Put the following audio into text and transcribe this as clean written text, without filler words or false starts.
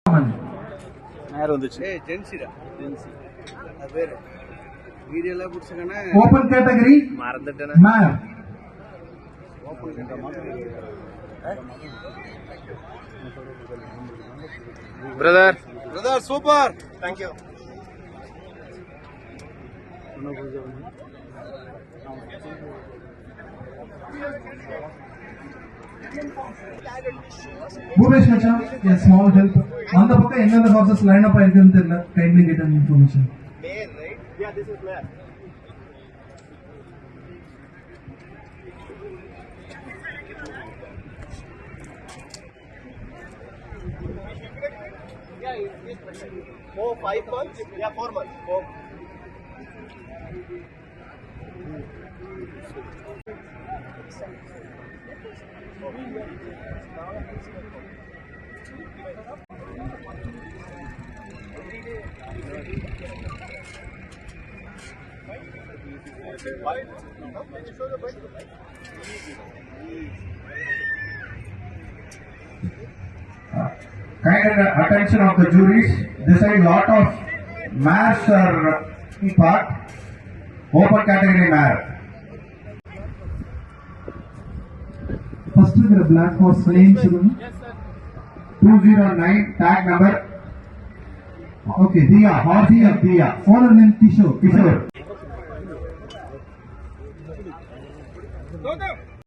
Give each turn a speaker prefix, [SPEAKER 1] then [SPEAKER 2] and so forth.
[SPEAKER 1] நேரம் வந்துச்சு.
[SPEAKER 2] Open category Meir
[SPEAKER 1] brother super. Thank you.
[SPEAKER 2] Bhupesh மச்சான், a small help. அந்த பக்கம் எந்தெந்த ஹார்சஸ் லைன் அப் ஆயிருக்குன்னு தெரியல. Kindly get an information.
[SPEAKER 1] Mayor, right? Yeah, this is Mayor. Yeah, 5 months? Yeah, 4 months. 4.
[SPEAKER 2] Kind attention of the juries. This side lot of mares are part. Open category mare. First with the black horse name. Yes sir. 209 tag number. Okay, Diya, horse of Diya. Owner name Kishore.